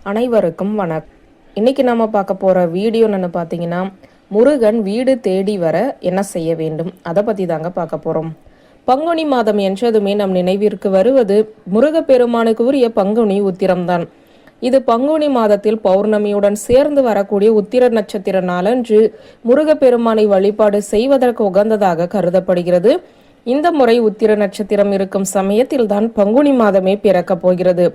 அனைவருக்கும் வணக்கம். இன்னைக்கு நம்ம பார்க்க போற வீடியோ என்னன்னு பார்த்தீங்கன்னா, முருகன் வீடு தேடி வர என்ன செய்ய வேண்டும் அதை பத்தி தாங்க பார்க்க போறோம். பங்குனி மாதம் என்றதுமே நம் நினைவிற்கு வருவது முருகப்பெருமானுக்கு உரிய பங்குனி உத்திரம்தான். இது பங்குனி மாதத்தில் பௌர்ணமியுடன் சேர்ந்து வரக்கூடிய உத்திர நட்சத்திர நாளன்று முருகப்பெருமானை வழிபாடு செய்வதற்கு உகந்ததாக கருதப்படுகிறது. இந்த முறை உத்திர நட்சத்திரம் இருக்கும் சமயத்தில் தான் பங்குனி மாதமே பிறக்கப் போகிறது.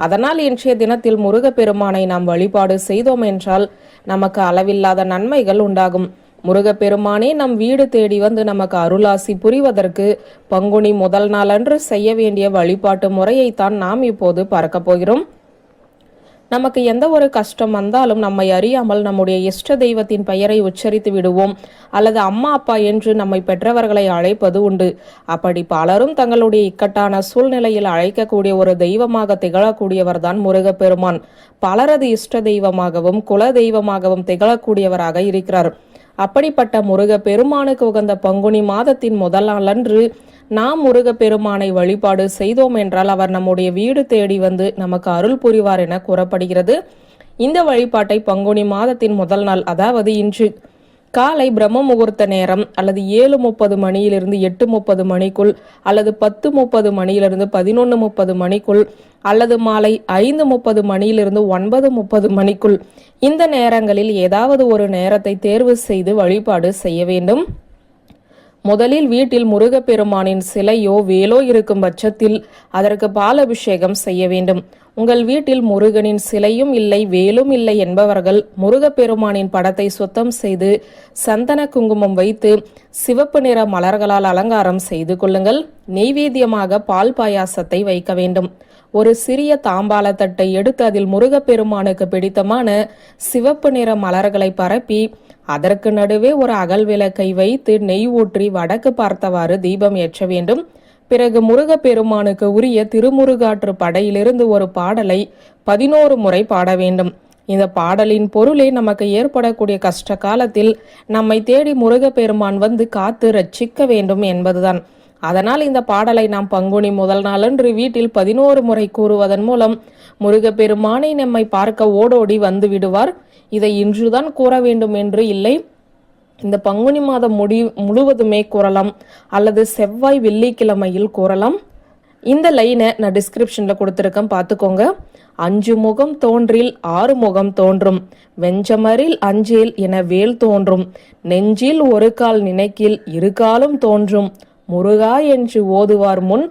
அதனால் இன்றைய தினத்தில் முருகப்பெருமானை நாம் வழிபாடு செய்தோம் என்றால் நமக்கு அளவில்லாத நன்மைகள் உண்டாகும். முருகப்பெருமானே நம் வீடு தேடி வந்து நமக்கு அருளாசி புரிவதற்கு பங்குனி முதல் நாளன்று செய்ய வேண்டிய வழிபாட்டு முறையைத்தான் நாம் இப்போது பார்க்க போகிறோம். நமக்கு எந்த ஒரு கஷ்டம் வந்தாலும் நம்மை அறியாமல் நம்முடைய இஷ்ட தெய்வத்தின் பெயரை உச்சரித்து விடுவோம், அல்லது அம்மா அப்பா என்று நம்மை பெற்றவர்களை அழைப்பது உண்டு. அப்படி பலரும் தங்களுடைய இக்கட்டான சூழ்நிலையில் அழைக்கக்கூடிய ஒரு தெய்வமாக திகழக்கூடியவர் தான் முருகப்பெருமான். பலரது இஷ்ட தெய்வமாகவும் குல தெய்வமாகவும் திகழக்கூடியவராக இருக்கிறார். அப்படிப்பட்ட முருகப்பெருமானுக்கு உகந்த பங்குனி மாதத்தின் முதல் நாளன்று நாம் முருகப்பெருமானை வழிபாடு செய்தோம் என்றால் அவர் நம்முடைய வீடு தேடி வந்து நமக்கு அருள் புரிவார் என கூறப்படுகிறது. இந்த வழிபாட்டை பங்குனி மாதத்தின் முதல் நாள், அதாவது இன்று காலை பிரம்ம முகூர்த்த நேரம் அல்லது 7:30 மணியிலிருந்து 8:30 மணிக்குள், அல்லது 10:30 மணியிலிருந்து 11:30 மணிக்குள், அல்லது மாலை 5:30 மணியிலிருந்து 9:30 மணிக்குள், இந்த நேரங்களில் ஏதாவது ஒரு நேரத்தை தேர்வு செய்து வழிபாடு செய்ய வேண்டும். முதலில் வீட்டில் முருகப்பெருமானின் சிலையோ வேலோ இருக்கும் பட்சத்தில் அதற்கு பால் அபிஷேகம் செய்ய வேண்டும். உங்கள் வீட்டில் முருகனின் சிலையும் இல்லை வேலும் இல்லை என்பவர்கள் முருகப்பெருமானின் படத்தை சுத்தம் செய்து சந்தன குங்குமம் வைத்து சிவப்பு நிற மலர்களால் அலங்காரம் செய்து கொள்ளுங்கள். நெய்வேத்தியமாக பால் பாயாசத்தை வைக்க வேண்டும். ஒரு சிறிய தாம்பால தட்டை எடுத்து அதில் முருகப்பெருமானுக்கு பிடித்தமான சிவப்பு நிற மலர்களை பரப்பி அதற்கு நடுவே ஒரு அகல் விளக்கை வைத்து நெய் ஊற்றி வடக்கு பார்த்தவாறு தீபம் ஏற்ற வேண்டும். பிறகு முருகப்பெருமானுக்கு உரிய திருமுருகாற்று படையிலிருந்து ஒரு பாடலை 11 முறை பாட வேண்டும். இந்த பாடலின் பொருளே நமக்கு ஏற்படக்கூடிய கஷ்ட காலத்தில் நம்மை தேடி முருகப்பெருமான் வந்து காத்து ரட்சிக்க வேண்டும் என்பதுதான். அதனால் இந்த பாடலை நாம் பங்குனி முதல் நாளன்று வீட்டில் 11 முறை கூறுவதன் மூலம் முருகப்பெருமானை நம்மை பார்க்க ஓடோடி வந்து விடுவார். இதை இன்றுதான் கூற வேண்டும் என்று இல்லை, இந்த பங்குனி மாதம் முழுவதுமே கூறலாம், அல்லது செவ்வாய் வெள்ளிக்கிழமையில் கூறலாம். இந்த லைனை நான் டிஸ்கிரிப்ஷன்ல கொடுத்துருக்கேன், பார்த்துக்கோங்க. 5 முகம் தோன்றில் 6 முகம் தோன்றும், வெஞ்சமரில் அஞ்சேல் என வேல் தோன்றும், நெஞ்சில் ஒரு கால் நினைக்கில் 2 காலும் தோன்றும், முருகா என்று ஓதுவார் முன்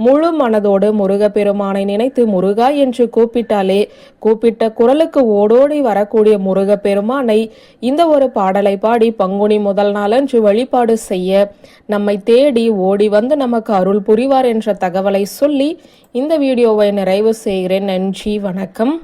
முழு மனதோடு முருகப்பெருமானை நினைத்து முருகா என்று கூப்பிட்டாலே கூப்பிட்ட குரலுக்கு ஓடோடி வரக்கூடிய முருகப்பெருமானை இந்த ஒரு பாடலை பாடி பங்குனி முதல் நாளன்று வழிபாடு செய்ய நம்மை தேடி ஓடி வந்து நமக்கு அருள் புரிவார் என்ற தகவலை சொல்லி இந்த வீடியோவை நிறைவு செய்கிறேன். நன்றி, வணக்கம்.